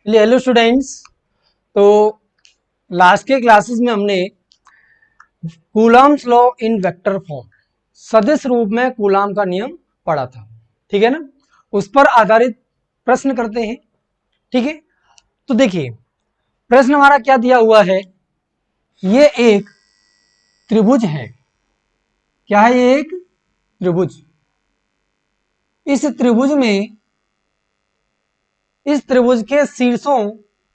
Hello students, तो last के classes में हमने Coulomb's law in vector form, सदिश रूप में कूलाम का नियम पढ़ा था। ठीक है ना, उस पर आधारित प्रश्न करते हैं। ठीक है, तो देखिए प्रश्न हमारा क्या दिया हुआ है। ये एक त्रिभुज है। क्या है? ये एक त्रिभुज। इस त्रिभुज के शीर्षों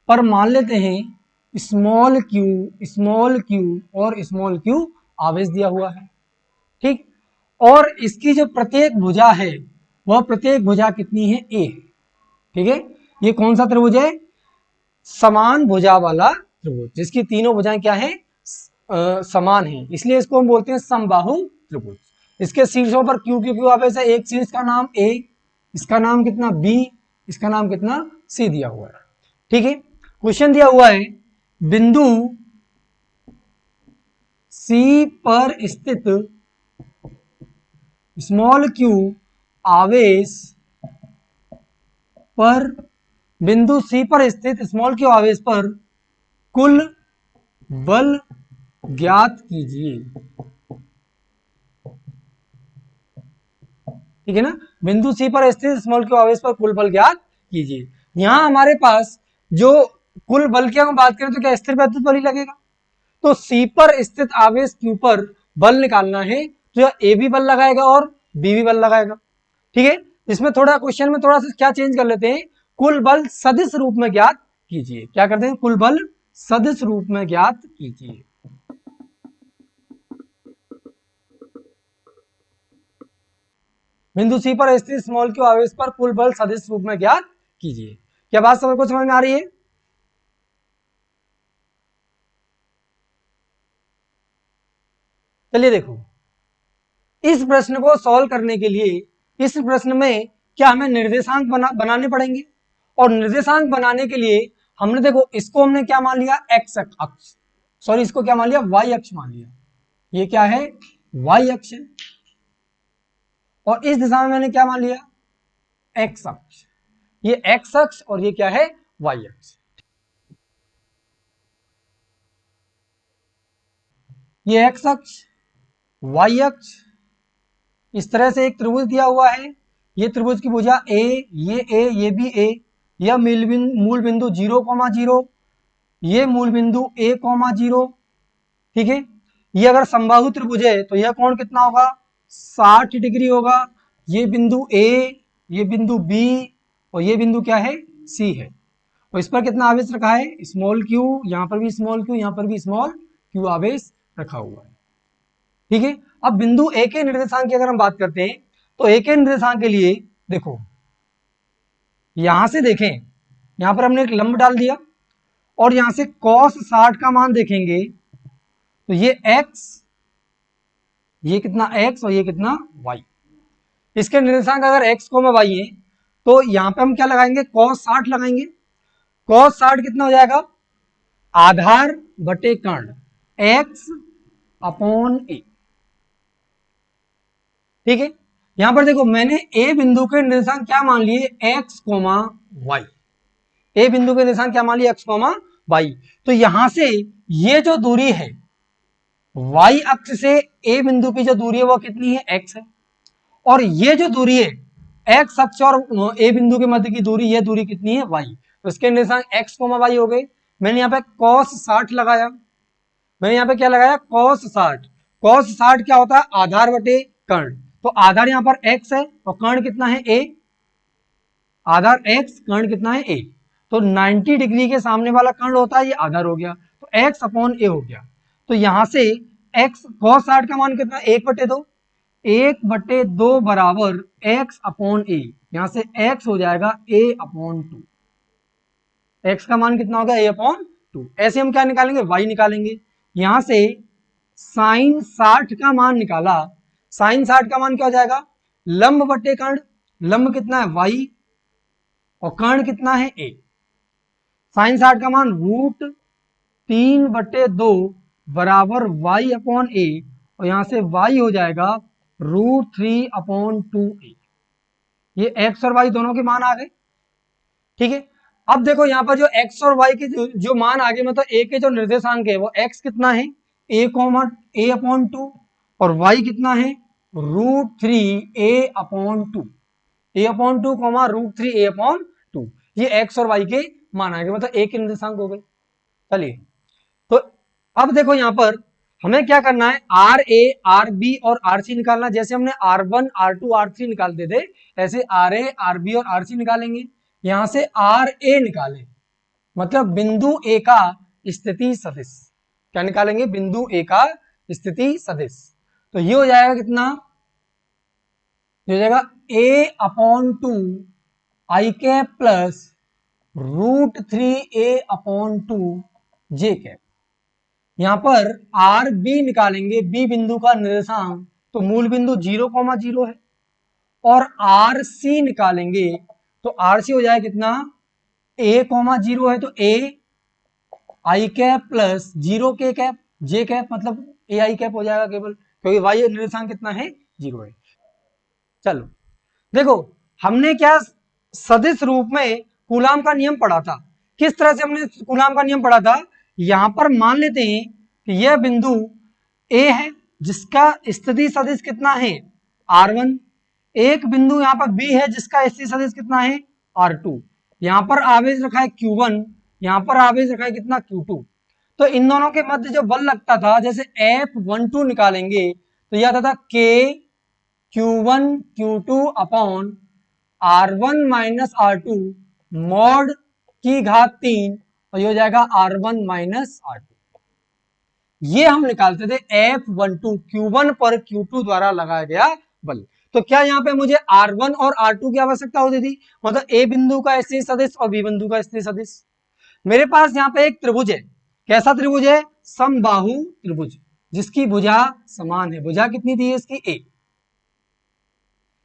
पर मान लेते हैं स्मॉल क्यू और स्मॉल क्यू आवेश दिया हुआ है। ठीक, और इसकी जो प्रत्येक भुजा है वह प्रत्येक भुजा कितनी है? ए है। ठीक है, ये कौन सा त्रिभुज है? समान भुजा वाला त्रिभुज, जिसकी तीनों भुजाएं क्या है? समान है, इसलिए इसको हम बोलते हैं समबाहु त्रिभुज। इसके शीर्षों पर क्यू क्यू क्यू आवेश है। एक शीर्ष का नाम ए, इसका नाम कितना? बी, इसका नाम कितना? सी दिया हुआ है। ठीक है, क्वेश्चन दिया हुआ है बिंदु सी पर स्थित स्मॉल क्यू आवेश पर, बिंदु सी पर स्थित स्मॉल क्यू आवेश पर कुल बल ज्ञात कीजिए। ठीक है ना, बिंदु सी पर स्थित स्मॉल क्यू आवेश पर कुल बल ज्ञात कीजिए। यहां हमारे पास जो कुल बल की हम बात करें तो क्या स्थिर वैद्युत बल ही लगेगा। तो सी पर स्थित आवेश क्यू पर बल निकालना है तो ए भी बल लगाएगा और बी भी बल लगाएगा। ठीक है, इसमें थोड़ा क्वेश्चन में थोड़ा सा क्या चेंज कर लेते हैं, कुल बल सदिश रूप में ज्ञात कीजिए। क्या करते हैं? कुल बल सदिश रूप में ज्ञात कीजिए। बिंदु सी पर स्थित स्मॉल क्यू आवेश पर कुल बल सदिश रूप में ज्ञात कीजिए। क्या बात सबको समझ में आ रही है? चलिए देखो, इस प्रश्न को सॉल्व करने के लिए इस प्रश्न में क्या हमें निर्देशांक बनाने पड़ेंगे। और निर्देशांक बनाने के लिए हमने देखो इसको हमने क्या मान लिया? एक्स अक्ष, सॉरी इसको क्या मान लिया? वाई अक्ष मान लिया। ये क्या है? वाई अक्ष। और इस दिशा में मैंने क्या मान लिया? एक्स अक्ष। ये एक्स अक्ष और ये क्या है? वाई अक्ष। ये एक्स अक्ष, वाई अक्ष, इस तरह से एक त्रिभुज दिया हुआ है। ये त्रिभुज की भुजा ए, ये भी ए, यह मूल बिंदु 0,0, ये मूल बिंदु a,0। ठीक है, ये अगर समबाहु त्रिभुज है तो यह कोण कितना होगा? 60 डिग्री होगा। ये बिंदु ए, ये बिंदु बी और ये बिंदु क्या है? सी है। और इस पर कितना आवेश रखा है? स्मॉल क्यू, यहां पर भी स्मॉल क्यू, यहां पर भी स्मॉल क्यू आवेश रखा हुआ है। ठीक है, अब बिंदु ए के निर्देशांक की अगर हम बात करते हैं तो ए के निर्देशांक के लिए देखो, यहां से देखें, यहां पर हमने एक लंब डाल दिया और यहां से cos 60 का मान देखेंगे तो ये x, ये कितना x और ये कितना y। इसके निर्देशांक अगर x, y है तो यहां पे हम क्या लगाएंगे? cos 60 लगाएंगे। cos 60 कितना हो जाएगा? आधार बटे कर्ण, x अपॉन ए। ठीक है, यहां पर देखो मैंने ए बिंदु के निर्देशांक क्या मान लिए? x, y। ए बिंदु के निर्देशांक क्या मान लिए? x, y। तो यहां से ये जो दूरी है y अक्ष से ए बिंदु की जो दूरी है वो कितनी है? x है। और ये जो दूरी है x अक्ष और ए बिंदु के मध्य की दूरी, ये दूरी कितनी है? y। तो इसके निर्देशांक x, y हो गए। मैंने यहाँ पे cos 60 लगाया, मैंने यहाँ पे क्या लगाया? cos 60। cos 60 क्या होता है? आधार बटे कर्ण। तो आधार यहाँ पर x है और कर्ण कितना है? a। आधार x, कर्ण कितना है? a। तो 90 डिग्री के सामने वाला कर्ण होता है, ये आधार हो गया, तो x अपॉन ए हो गया। तो यहां से x, cos 60 का मान कितना? 1/2, 1/2 बराबर x अपॉन ए। यहां से x हो जाएगा a अपॉन 2। x का मान कितना होगा? a upon 2। ऐसे हम क्या निकालेंगे? y निकालेंगे। यहां से साइन 60 का मान निकाला, साइन 60 का मान क्या हो जाएगा? लंब बटे कर्ण, लंब कितना है? y और कर्ण कितना है? a। साइन 60 का मान √3/2 बराबर y अपॉन ए, और यहां से y हो जाएगा √3/2a। ये x और y दोनों के मान आ गए। ठीक है, अब देखो यहाँ पर जो x और y के जो मान आगे मतलब a के जो निर्देशांक है वो x कितना है a/2 और y कितना है √3a/2 a/2 √3a/2 ये x और y के मान आएंगे मतलब a के निर्देशांक हो गए। चलिए तो अब देखो यहाँ पर हमें क्या करना है आर ए आर बी और आर सी निकालना। जैसे हमने R1 R2 R3 निकालते थे ऐसे आर ए आर बी और आर सी निकालेंगे। यहां से आर ए निकालें मतलब बिंदु ए का स्थिति सदिश। क्या निकालेंगे बिंदु ए का स्थिति सदिश। तो ये हो जाएगा कितना ये हो जाएगा a/2 i cap plus √3a/2 j cap. यहां पर आर बी निकालेंगे बी बिंदु का निर्देशांक तो मूल बिंदु 0,0 है और आर सी निकालेंगे तो आर सी हो जाएगा कितना a,0 है तो a आई कैप प्लस 0 के कैप जे कैप मतलब ए आई कैप हो जाएगा केवल क्योंकि वाई निर्देशांक कितना है 0 है। चलो देखो हमने क्या सदिश रूप में कूलाम का नियम पढ़ा था। किस तरह से हमने कूलाम का नियम पढ़ा था यहां पर मान लेते हैं कि यह बिंदु ए है जिसका स्थिति सदिश कितना है R1। एक बिंदु यहां पर बी है जिसका स्थिति सदिश कितना है R2। यहां पर आवेश रखा है Q1 यहां पर आवेश रखा है कितना Q2। तो इन दोनों के मध्य जो बल लगता था जैसे F12 निकालेंगे तो यह आता था K Q1 Q2 upon R1 minus R2 mod की घात 3 और ये हो जाएगा R1 माइनस R2। ये हम निकालते थे F12 Q1 पर Q2 द्वारा लगाया गया बल। तो क्या यहाँ पे मुझे R1 और R2 की आवश्यकता होती थी मतलब A बिंदु का स्थिति सदिश और B बिंदु का स्थिति सदिश। मेरे पास यहाँ पे एक त्रिभुज है। कैसा त्रिभुज है समबाहु त्रिभुज जिसकी भुजा समान है। भुजा कितनी दी है इसकी A।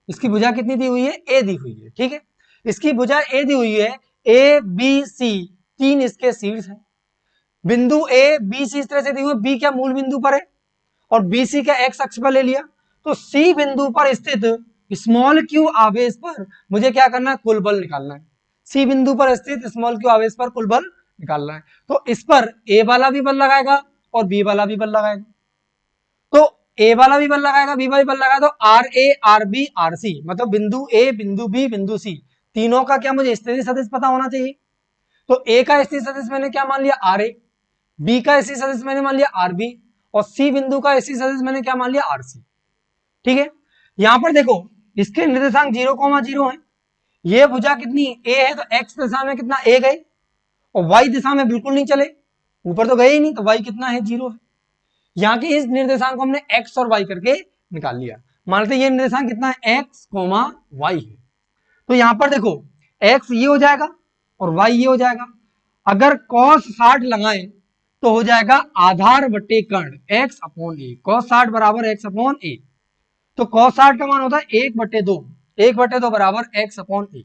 इसकी भुजा कितनी दी हुई है A दी हुई है ठीक है। इसकी भुजा A दी हुई है A B C 3 इसके शीर्ष है। बिंदु A B C इस तरह से दी हुई B क्या मूल बिंदु पर है और B C का x अक्ष पर ले लिया। तो C बिंदु पर स्थित स्मॉल q आवेश पर मुझे क्या करना है कुल बल निकालना है। C बिंदु पर स्थित स्मॉल q आवेश पर कुल बल निकालना है। तो इस पर A वाला भी बल लगाएगा और B वाला भी बल लगाएगा। तो A वाला भी बल लगाएगा B वाला भी बल लगाएगा तो R A R B R C मतलब बिंदु A बिंदु B बिंदु C तीनों का क्या मुझे स्थिति सदिश पता होना चाहिए। तो A का स्थिति सदिश मैंने क्या मान लिया आर ए B का स्थिति सदिश मैंने मान लिया आर बी और C बिंदु का स्थिति सदिश मैंने क्या मान लिया आर सी। ठीक है यहां पर देखो इसके निर्देशांक 0,0 है। ये भुजा कितनी A है तो x दिशा में कितना A गए और y दिशा में बिल्कुल नहीं चले ऊपर तो गए ही नहीं तो y कितना है 0 है। यहाँ के इस निर्देशांक को हमने x और y करके निकाल लिया। मान लेते ये निर्देशांक कितना है x, y है। तो यहां पर देखो x ये हो जाएगा और y ये हो जाएगा। अगर cos 60 लगाएं तो हो जाएगा आधार बटे कर्ण x अपॉन ए। cos 60 बराबर x अपॉन ए। तो cos 60 का मान होता है 1/2 1/2 बराबर x अपॉन ए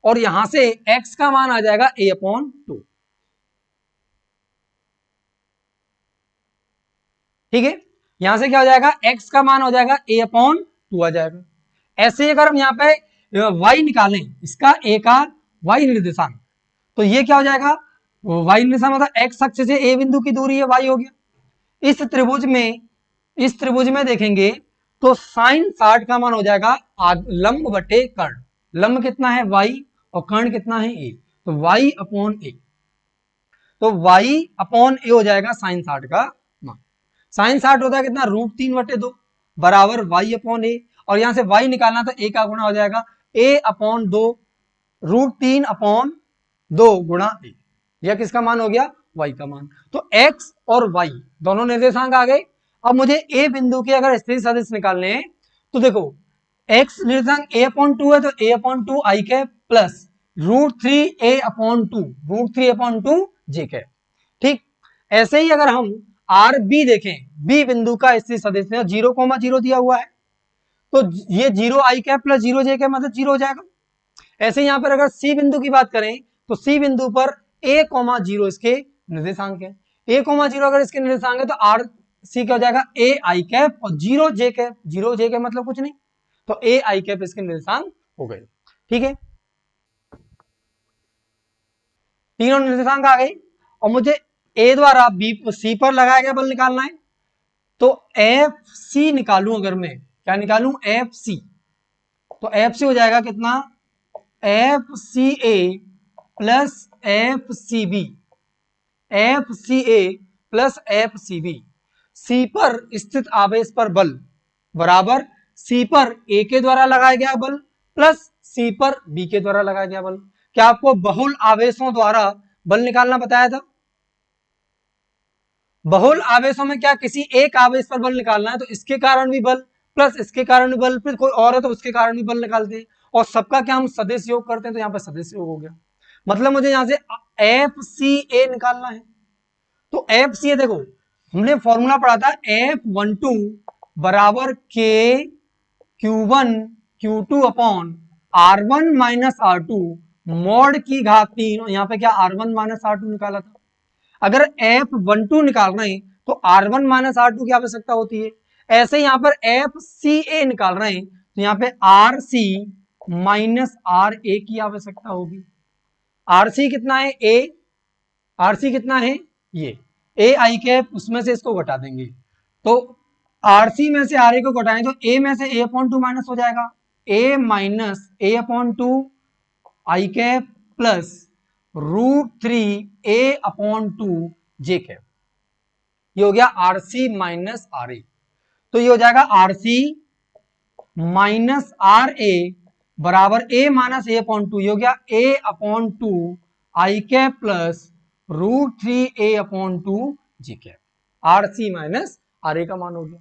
और यहां से x का मान आ जाएगा a अपॉन 2। ठीक है यहां से क्या हो जाएगा x का मान हो जाएगा a अपॉन 2 आ जाएगा। ऐसे ही अगर हम यहाँ पे y निकालें इसका a का y निर्देशांक तो ये क्या हो जाएगा y निर्देशांक मतलब x अक्ष से a बिंदु की दूरी है y हो गया। इस त्रिभुज में देखेंगे तो sin 60 का मान हो जाएगा लंब बटे कर्ण। लंब कितना है y और कर्ण कितना है a तो y अपॉन a। तो y अपॉन a हो जाएगा sin 60 का मान। sin 60 होता है कितना √3/2 बराबर y अपॉन a और यहां से y निकालना तो a का गुणा हो जाएगा a अपॉन 2 √3/2 गुणा a। यह किसका मान हो गया y का मान। तो x और y दोनों निर्देशांक आ गए। अब मुझे a बिंदु के अगर स्थिति सदिश निकालने हैं तो देखो x निर्देशांक a अपॉन 2 है तो a upon 2 i cap plus √3a upon 2 √3/2 j cap. ठीक ऐसे ही अगर हम आर बी देखें बी बिंदु का स्थिति सदिश 0,0 दिया हुआ है तो ये 0 आई कैप प्लस 0 जे कैप मतलब 0 हो जाएगा। ऐसे यहाँ पर अगर सी बिंदु की बात करें तो सी बिंदु पर a,0 इसके निर्देशांक है। a,0 अगर इसके निर्देशांक है तो आर सी क्या हो जाएगा a आई कैप और 0 जे कैप मतलब कुछ नहीं तो a आई कैप इसके निर्देशांक हो गए। ठीक है तीनों निर्देशांक आ गई और मुझे ए द्वारा बी सी पर लगाया गया बल निकालना है। तो एफ सी निकालूं, अगर मैं क्या निकालूं, एफ सी, तो एफ सी हो जाएगा कितना, F C A plus F C B, F C A plus F C B. C पर स्थित आवेश पर बल बराबर सी पर ए के द्वारा लगाया गया बल प्लस सी पर बी के द्वारा लगाया गया बल। क्या आपको बहुल आवेशों द्वारा बल निकालना बताया था? बहुल आवेशों में क्या किसी एक आवेश पर बल निकालना है, तो इसके कारण भी बल प्लस इसके कारण भी बल, फिर कोई और है तो उसके कारण भी बल निकालते हैं, और सबका क्या हम सदिश योग करते हैं, तो यहाँ पर सदिश योग हो गया। मतलब मुझे यहाँ से एफ सी ए निकालना है। तो एफ सी ए देखो, हमने फॉर्मूला पढ़ा था F12 बराबर के Q1 Q2 upon R1 minus R2 mod की घात 3, यहाँ पे क्या R1 माइनस R2 निकाला था। अगर F12 निकाल रहे हैं तो R1 माइनस R2 की आवश्यकता होती है। ऐसे यहाँ पर FCA निकाल रहे हैं तो यहाँ पे RC माइनस RA की आवश्यकता होगी। RC कितना है, A, RC कितना है ये ए आई कैप, उसमें से इसको घटा देंगे तो आरसी में से आर ए को घटाएं तो ए में से A/2 माइनस हो जाएगा, ए minus A/2 i cap plus √3A/2 J cap, ये हो गया आरसी माइनस आर ए। तो ये हो जाएगा आरसी माइनस आर ए बराबर ए माइनस A/2, ये हो गया A/2 i cap plus √3A/2 j cap, R C minus R A का मान हो गया।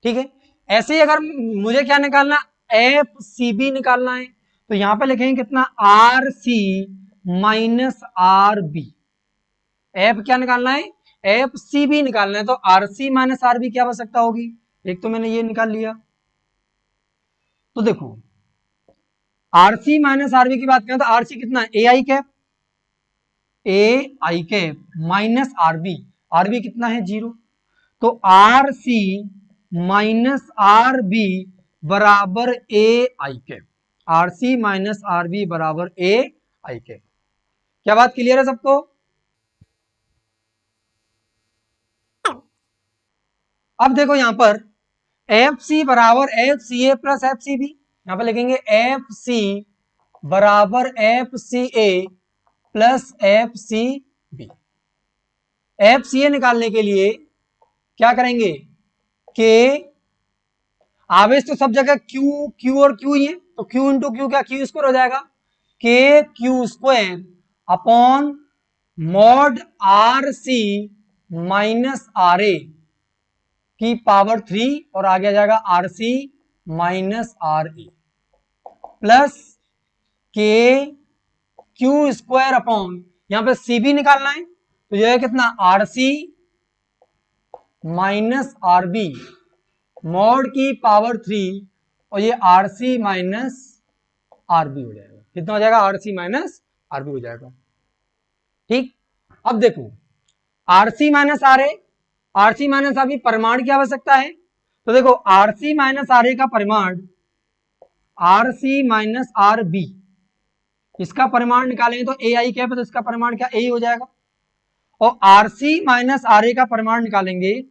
ठीक है, ऐसे ही अगर मुझे क्या निकालना, एफ सी बी निकालना है तो यहां पे लिखेंगे कितना, R C minus R B. F क्या निकालना है, एफ सी बी निकालना है, तो R C minus R B की आवश्यकता होगी। एक तो मैंने ये निकाल लिया। तो देखो R C minus R B की बात करें तो आर सी कितना है, A i cap, A i cap minus RB कितना है 0, तो R C minus R B बराबर A i cap, R C minus R B बराबर ए आई कैप। क्या बात क्लियर है सबको? अब देखो यहां पर एफ सी बराबर F C A plus F C B, यहां पर लिखेंगे एफ सी बराबर F C A plus F C B. F C A निकालने के लिए क्या करेंगे, के आवेश तो सब जगह क्यू क्यू और क्यू ही है, तो क्यू इंटू क्यू क्या क्यू स्क्वायर हो जाएगा, K Q square upon mod R C minus R A की पावर 3 और आगे आ जाएगा R C minus R A plus K Q square upon, यहां पे सी बी निकालना है तो यह है कितना, R C minus R B mod की पावर 3 और ये R C minus R B हो जाएगा। कितना हो जाएगा, R C minus R B हो जाएगा। ठीक, अब देखो R C minus R A, R C minus R B परिमाण की आवश्यकता है, तो देखो R C minus R A का परिमाण, R C minus R B इसका परिमाण निकालेंगे तो ए आई कैप है, तो इसका परिमाण क्या ए हो जाएगा, और R C minus R A का परिमाण निकालेंगे,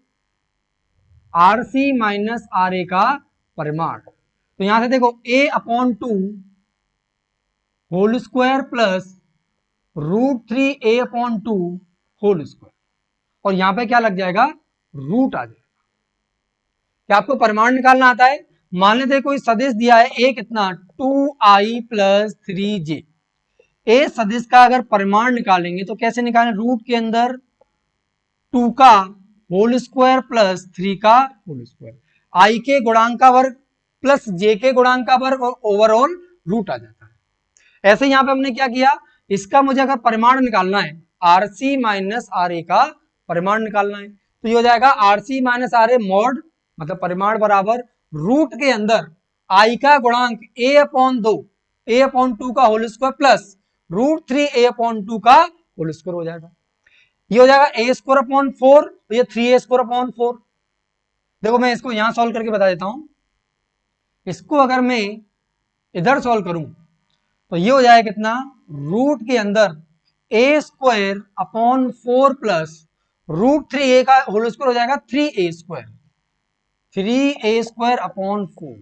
R C minus R A का परिमाण, तो यहां से देखो A/2 whole square plus √3A/2 whole square, और यहां पे क्या लग जाएगा, रूट आ जाएगा। क्या आपको परिमाण निकालना आता है? मान लेते कोई सदिश दिया है ए कितना, 2i प्लस 3j, ए सदिश का अगर परिमाण निकालेंगे तो कैसे निकालें, रूट के अंदर 2 का होल स्क्वायर प्लस 3 का होल स्क्वायर, आई के गुणांक का वर्ग प्लस जे के गुणांक का वर्ग और ओवरऑल रूट आ जाता है। ऐसे यहां पे हमने क्या किया, इसका मुझे अगर परिमाण निकालना है, R C minus R A का परिमाण निकालना है, तो ये हो जाएगा R C minus R A mod मतलब परिमाण बराबर रूट के अंदर आई का गुणांक A/2 A/2 का होल स्क्वायर प्लस √3A/2 का होल स्क्वायर हो जाएगा। ये हो जाएगा A²/4, तो ये 3A²/4। देखो मैं इसको यहां सॉल्व करके बता देता हूं, इसको अगर मैं इधर सॉल्व करूं तो ये हो जाएगा कितना, रूट के अंदर A square upon 4 plus root 3a का होल स्क्वायर हो जाएगा 3a square, 3a square upon 4,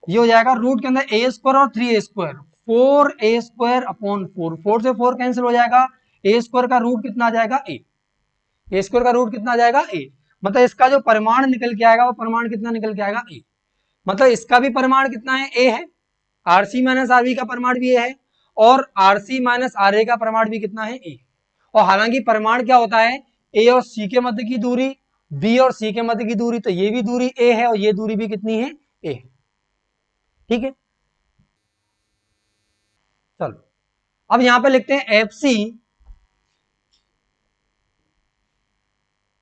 ये हो जाएगा रूट के अंदर ए स्क्वायर और 3a square, 4a square upon 4, 4 से 4 कैंसिल हो जाएगा, ए स्क्वायर का रूट कितना आ जाएगा ए स्क्वायर का रूट कितना आ जाएगा ए, मतलब इसका जो परिमाण निकल के आएगा वो परिमाण कितना निकल के आएगा ए, मतलब इसका भी परिमाण कितना है ए है, आरसी माइनस आरबी का परिमाण भी ए है और आरसी माइनस आर ए का परिमाण भी कितना है ए, और हालांकि परिमाण क्या होता है ए और सी के मध्य की दूरी, बी और सी के मध्य की दूरी, तो ये भी दूरी ए है और ये दूरी भी कितनी है ए है, ठीक है। चलो अब यहां पे लिखते हैं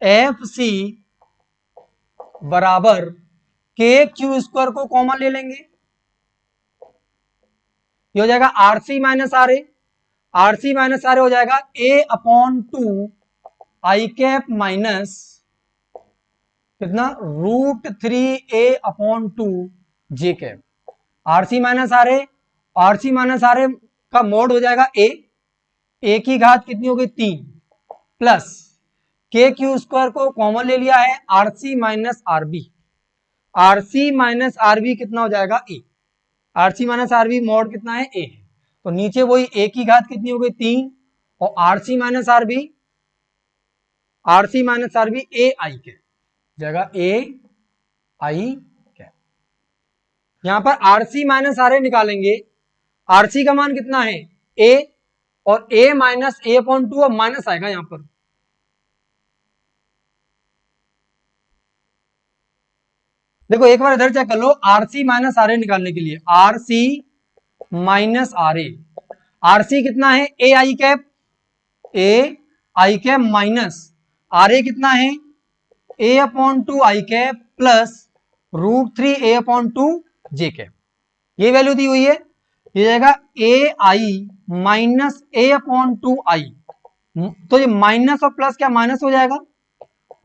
एफ सी बराबर के क्यू स्क्वायर को कॉमन ले लेंगे, ये हो जाएगा R C minus R A, RC minus R A हो जाएगा A upon 2 i cap minus कितना root 3a upon 2 j cap, R C minus R A, RC minus R A का मोड हो जाएगा ए की घात कितनी हो गई 3 प्लस के क्यू स्क्वायर को कॉमन ले लिया है RC minus RB, RC minus RB कितना हो जाएगा A, RC minus RB mod कितना है ए, तो नीचे वही ए की घात कितनी हो गई 3 और आरसी माइनस आरबी ए आई के जगह ए आई क्या, यहां पर आरसी माइनस आर ए निकालेंगे, आरसी का मान कितना है ए और A minus A upon 2 minus आएगा यहां पर, देखो एक बार इधर चेक कर लो, आरसी माइनस आर ए निकालने के लिए RC minus R A, RC कितना है A i cap minus R A कितना है A upon 2 i cap plus root 3 A upon 2 j cap, ये वैल्यू दी हुई है, ये जाएगा ए आई माइनस ए अपॉन 2 आई, तो ये माइनस और प्लस क्या माइनस हो जाएगा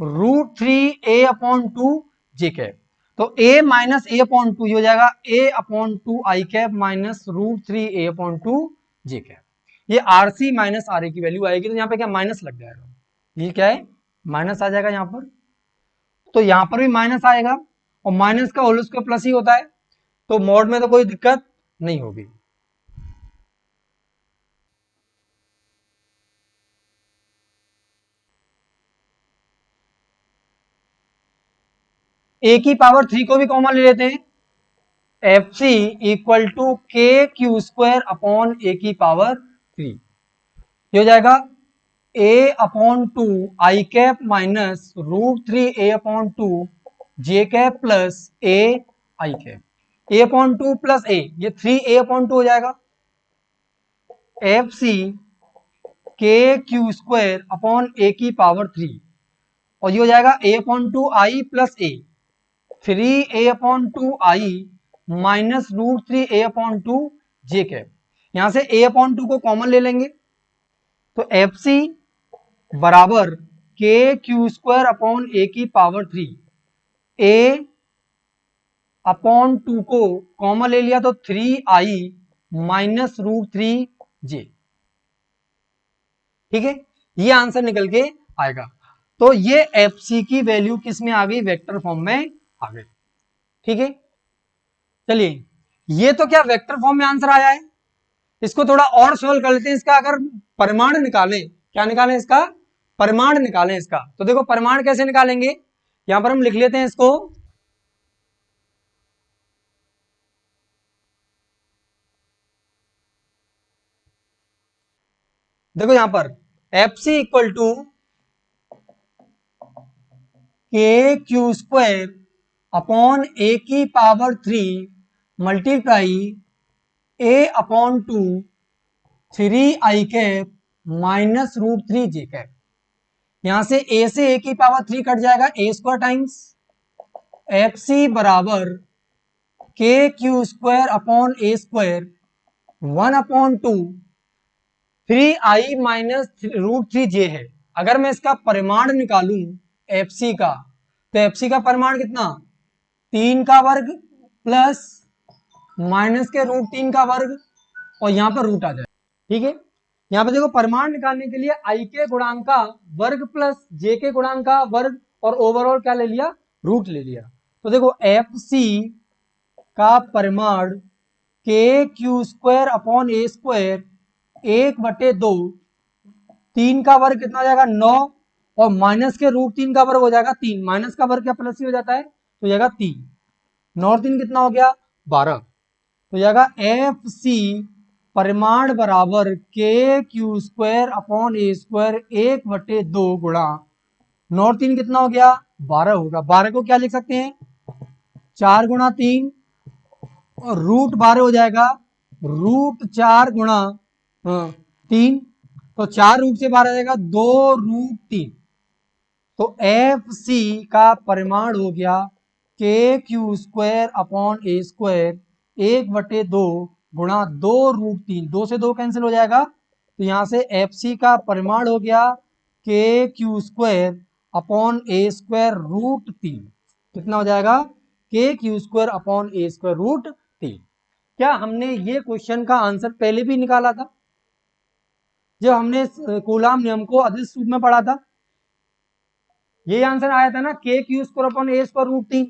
root 3 A upon 2 j cap, तो a माइनस ए अपॉन 2 हो जाएगा a upon 2 i cap minus root 3 A upon 2 j cap, ये आरसी माइनस आर ए की वैल्यू आएगी, तो यहाँ पे क्या माइनस लग जाएगा, ये क्या है माइनस आ जाएगा यहाँ पर, तो यहाँ पर भी माइनस आएगा और माइनस का होल स्क्वायर प्लस ही होता है, तो मोड में तो कोई दिक्कत नहीं होगी। ए की पावर 3 को भी कॉमन ले लेते हैं, एफ सी इक्वल टू के क्यू स्क्वायर अपॉन ए की पावर 3, ये हो जाएगा A upon 2 i cap minus root 3 A upon 2 j cap plus A i cap, A upon 2 plus ए, ये 3 ए अपॉन 2 हो जाएगा, एफ सी के क्यू स्क्वायर अपॉन ए की पावर 3, और ये हो जाएगा A upon 2 I plus A, 3 A upon 2 I minus root 3 A upon 2 j cap, यहां से ए अपॉन 2 को कॉमन ले लेंगे, तो एफ सी बराबर के क्यू स्क्वायर अपॉन ए की पावर 3, ए अपॉन 2 को कॉमन ले लिया तो 3 आई माइनस रूट 3 जे, ठीक है, ये आंसर निकल के आएगा, तो ये एफ सी की वैल्यू किस में आ गई वेक्टर फॉर्म में आ गई, ठीक है। चलिए ये तो क्या वेक्टर फॉर्म में आंसर आया है, इसको थोड़ा और सॉल्व कर लेते हैं, इसका अगर परिमाण निकालें, क्या निकालें इसका परिमाण निकालें इसका, तो देखो परिमाण कैसे निकालेंगे, यहां पर हम लिख लेते हैं इसको, देखो यहां पर एफ सी इक्वल टू के क्यू स्क्वायर अपॉन ए की पावर 3 मल्टीप्लाई ए अपॉन 2 3 आई कैप माइनस रूट 3 जे कैप, यहां से ए से ए की पावर 3 कट जाएगा ए स्क्वायर टाइम्स एफ सी बराबर के Q square upon A square 1 upon 2 3 I minus root 3 जे है, अगर मैं इसका परिमाण निकालूं एफ सी का, तो एफ सी का परिमाण कितना 3 का वर्ग प्लस माइनस के रूट 3 का वर्ग और यहां पर रूट आ जाए, ठीक है, यहाँ पे देखो परिमाण निकालने के लिए आई के गुणांक का वर्ग प्लस जे के गुणांक का वर्ग और ओवरऑल क्या ले लिया, रूट ले लिया। तो देखो एफ सी का परिमाण के Q square upon A square 1/2, 3 का वर्ग कितना हो जाएगा 9 और माइनस के रूट 3 का वर्ग हो जाएगा 3, माइनस का वर्ग क्या प्लस ही हो जाता है तो जाएगा 3, 9 और 3 कितना हो गया 12, तो जाएगा एफ सी परिमाण बराबर के Q square upon A square 1/2 गुणा 9 और 3 कितना हो गया 12 होगा। 12 को क्या लिख सकते हैं 4 गुणा 3 और रूट 12 हो जाएगा रूट 4 गुणा 3, तो 4 रूट से 12 आ जाएगा 2 रूट 3, तो एफ सी का परिमाण हो गया के Q square upon A square 1/2 गुणा 2 रूट 3, 2 से 2 कैंसिल हो जाएगा, तो यहां से एफ सी का परिमाण हो गया के Q square upon A square root 3, कितना हो जाएगा K Q square upon A square root 3। क्या हमने ये क्वेश्चन का आंसर पहले भी निकाला था जब हमने कूलाम नियम को अदिश रूप में पढ़ा था, ये आंसर आया था ना के Q square upon A square root 3,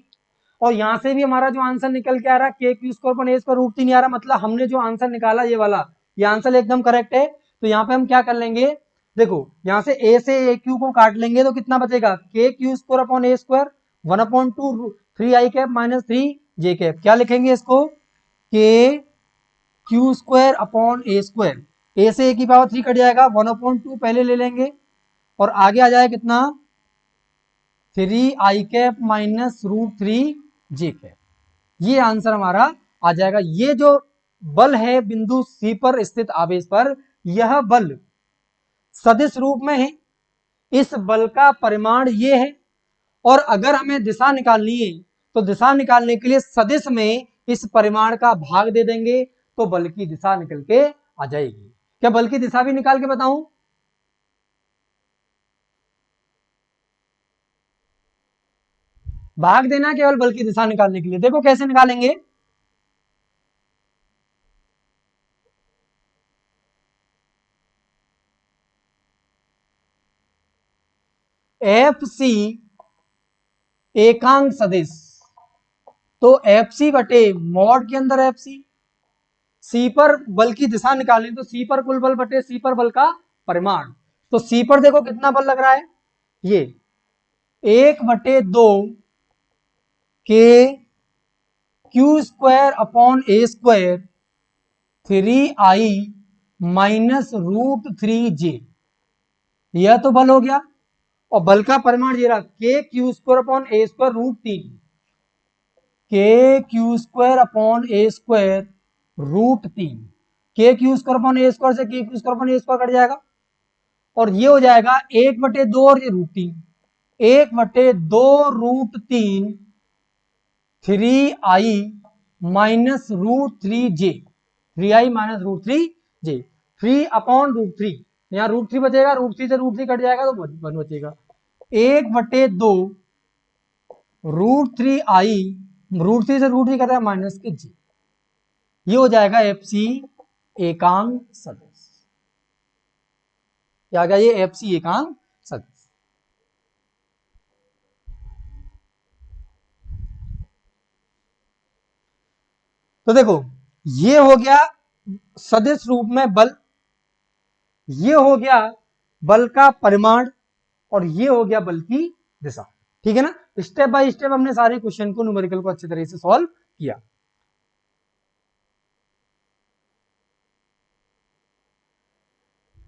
और यहां से भी हमारा जो आंसर निकल के आ रहा है के Q square upon A square root 3 आ रहा, मतलब हमने जो आंसर निकाला ये वाला, ये आंसर एकदम करेक्ट है। तो यहाँ पे हम क्या कर लेंगे, देखो यहाँ से ए से ए क्यू को काट लेंगे तो कितना बचेगा के Q square upon A square 1/2 3 I cap minus 3 J cap, क्या लिखेंगे इसको के Q square upon A square, ए से ए की पावर 3 कट जाएगा 1/2 पहले ले लेंगे और आगे आ जाएगा कितना 3 आई कैप माइनस रूट 3 जे कैप, ये आंसर हमारा आ जाएगा। ये जो बल है बिंदु सी पर स्थित आवेश पर, यह बल सदिश रूप में है, इस बल का परिमाण ये है, और अगर हमें दिशा निकालनी है तो दिशा निकालने के लिए सदिश में इस परिमाण का भाग दे देंगे तो बल की दिशा निकल के आ जाएगी। क्या बल की दिशा भी निकाल के बताऊं, भाग देना केवल बल की दिशा निकालने के लिए, देखो कैसे निकालेंगे। एफ सी एकांक सदिश, तो एफ सी बटे मॉड के अंदर एफ सी, सी पर बल की दिशा निकालनी तो सी पर कुल बल बटे सी पर बल का परिमाण, तो सी पर देखो कितना बल लग रहा है, ये 1/2 के Q square upon A square 3i minus root 3j, यह तो बल हो गया, और बल का परिमाण ये रहा K Q square upon A square root 3, K Q square upon A square root 3, K Q square upon A square से K Q square upon A square cut जाएगा और ये हो जाएगा 1/2 और ये root 3, 1/2 root 3 3i minus root 3j, 3i minus root 3j, 3 upon root 3, यहाँ root 3 बचेगा, रूट 3 से रूट 3 कट जाएगा तो 1 बचेगा, 1/2 रूट 3i, रूट 3 से रूट 3 कट माइनस के जी, ये हो जाएगा एफ सी एकांक सदिश, क्या गया ये एफ सी एकांक सदिश। तो देखो ये हो गया सदिश रूप में बल, ये हो गया बल का परिमाण, और ये हो गया बल की दिशा, ठीक है ना। स्टेप बाय स्टेप हमने सारे क्वेश्चन को न्यूमेरिकल को अच्छी तरह से सॉल्व किया।